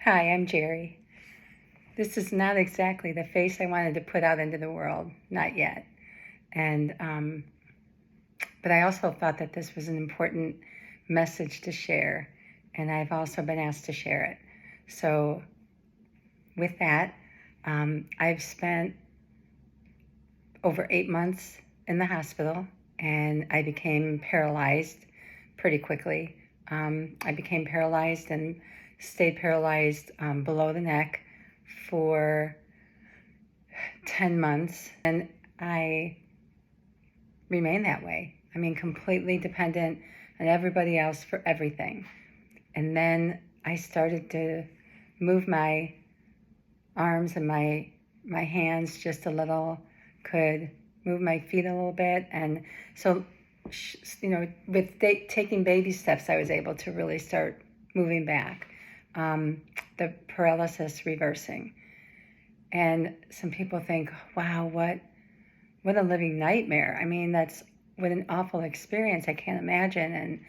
Hi, I'm Jerry. This is not exactly the face I wanted to put out into the world, not yet. And but I also thought that this was an important message to share, and I've also been asked to share it. So with that, I've spent over 8 months in the hospital, and I became paralyzed pretty quickly. I became paralyzed and stayed paralyzed below the neck for 10 months, and I remained that way. I mean, completely dependent on everybody else for everything. And then I started to move my arms and my hands just a little, could move my feet a little bit. And so, with taking baby steps, I was able to really start moving back, the paralysis reversing. And some people think, wow, what a living nightmare. I mean, what an awful experience. I can't imagine.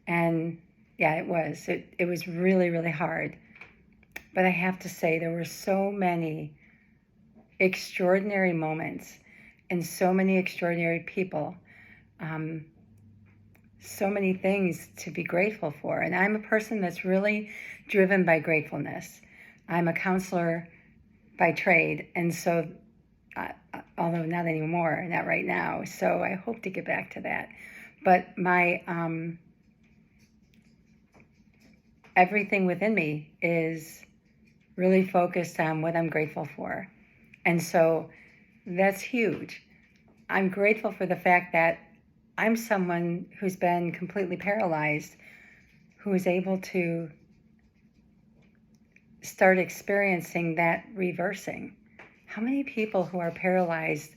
And yeah, it was. It was really, really hard. But I have to say, there were so many extraordinary moments and so many extraordinary people, so many things to be grateful for. And I'm a person that's really driven by gratefulness. I'm a counselor by trade, and so although not anymore, not right now, so I hope to get back to that. But my everything within me is really focused on what I'm grateful for, and so that's huge. I'm grateful for the fact that I'm someone who's been completely paralyzed, who is able to start experiencing that reversing. How many people who are paralyzed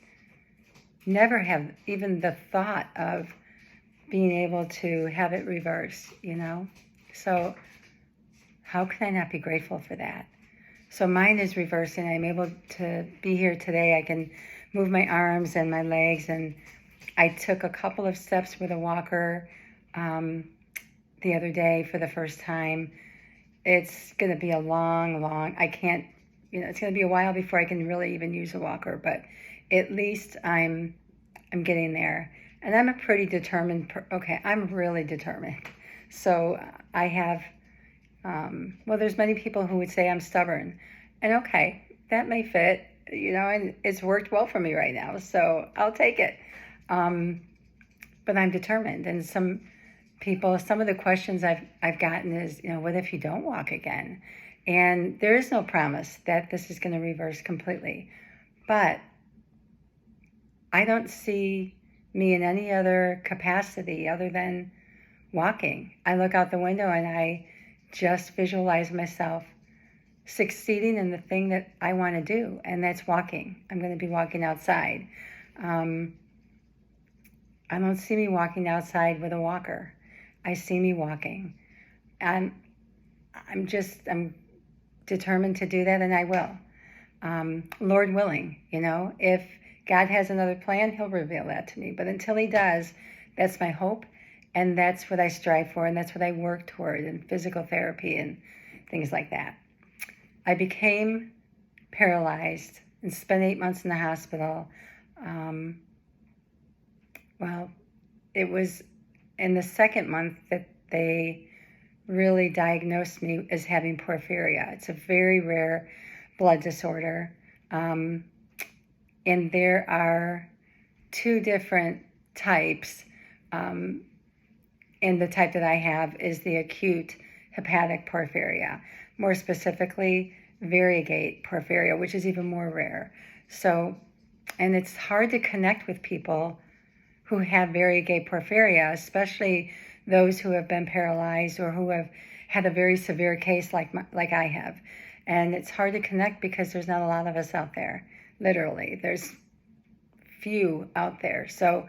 never have even the thought of being able to have it reverse, So how can I not be grateful for that? So mine is reversing. I'm able to be here today. I can move my arms and my legs, and I took a couple of steps with a walker the other day for the first time. It's going to be a long, it's going to be a while before I can really even use a walker, but at least I'm getting there. And I'm a pretty determined, I'm really determined. So I have, there's many people who would say I'm stubborn. And okay, that may fit, and it's worked well for me right now, so I'll take it. But I'm determined. And some of the questions I've gotten is, what if you don't walk again? And there is no promise that this is going to reverse completely. But I don't see me in any other capacity other than walking. I look out the window and I just visualize myself succeeding in the thing that I want to do, and that's walking. I'm going to be walking outside. I don't see me walking outside with a walker. I see me walking. And I'm determined to do that, and I will. Lord willing, if God has another plan, he'll reveal that to me. But until he does, that's my hope, and that's what I strive for, and that's what I work toward in physical therapy and things like that. I became paralyzed and spent 8 months in the hospital. It was in the second month that they really diagnosed me as having porphyria. It's a very rare blood disorder. And there are two different types. And the type that I have is the acute hepatic porphyria. More specifically, variegate porphyria, which is even more rare. So, and it's hard to connect with people who have variegate porphyria, especially those who have been paralyzed or who have had a very severe case like I have. And it's hard to connect because there's not a lot of us out there. Literally, there's few out there. So,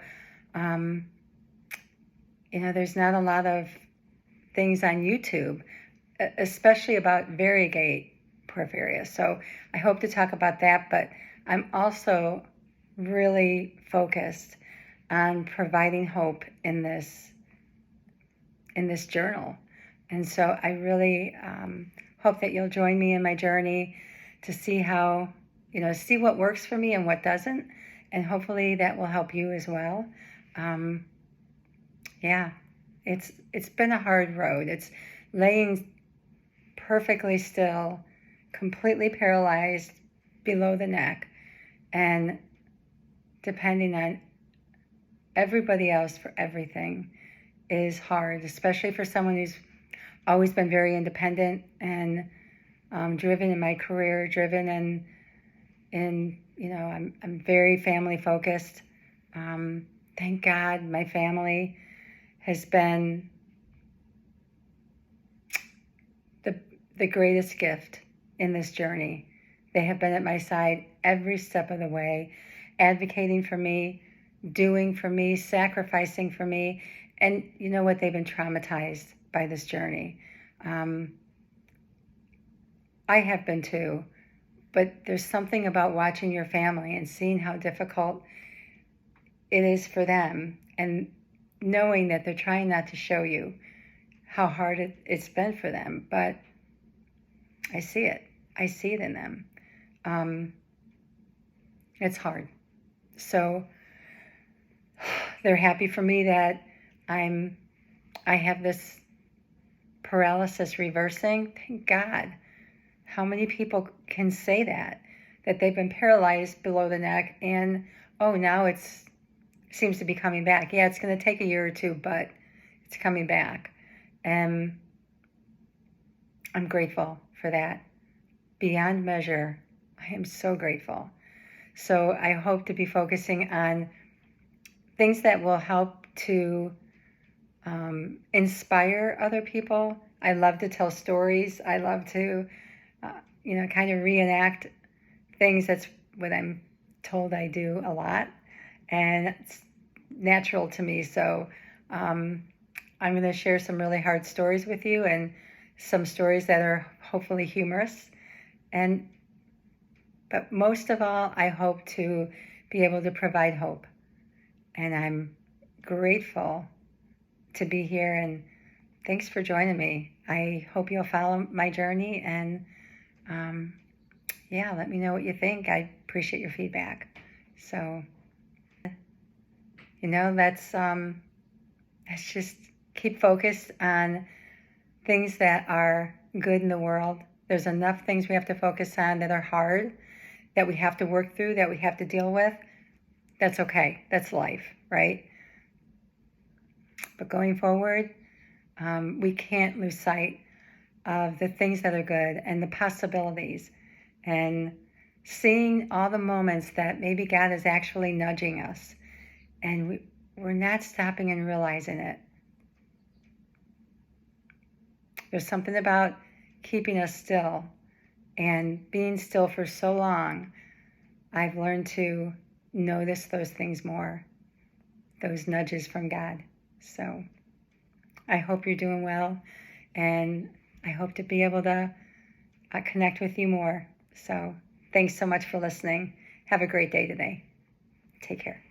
there's not a lot of things on YouTube, especially about variegate porphyria. So I hope to talk about that, but I'm also really focused on providing hope in this journal. And so I really hope that you'll join me in my journey to see how, see what works for me and what doesn't. And hopefully that will help you as well. Yeah, it's been a hard road. It's laying perfectly still, completely paralyzed below the neck, and depending on everybody else for everything is hard, especially for someone who's always been very independent and driven in my career, driven in I'm very family focused. Thank God my family has been the greatest gift in this journey. They have been at my side every step of the way, advocating for me, doing for me, sacrificing for me. And you know what? They've been traumatized by this journey. I have been too, but there's something about watching your family and seeing how difficult it is for them, and knowing that they're trying not to show you how hard it's been for them, but I see it. I see it in them. It's hard. So they're happy for me that I have this paralysis reversing. Thank God. How many people can say that they've been paralyzed below the neck and, oh, now seems to be coming back. Yeah, it's going to take a year or two, but it's coming back. And I'm grateful for that. Beyond measure, I am so grateful. So I hope to be focusing on things that will help to inspire other people. I love to tell stories. I love to, kind of reenact things. That's what I'm told I do a lot. And it's natural to me. So I'm going to share some really hard stories with you, and some stories that are hopefully humorous. But most of all, I hope to be able to provide hope. And I'm grateful to be here, and thanks for joining me. I hope you'll follow my journey, and let me know what you think. I appreciate your feedback. So, let's just keep focused on things that are good in the world. There's enough things we have to focus on that are hard, that we have to work through, that we have to deal with. That's okay. That's life, right? But going forward, we can't lose sight of the things that are good and the possibilities, and seeing all the moments that maybe God is actually nudging us, and we're not stopping and realizing it. There's something about keeping us still and being still for so long. I've learned to notice those things more, those nudges from God. So I hope you're doing well, and I hope to be able to connect with you more. So thanks so much for listening. Have a great day today. Take care.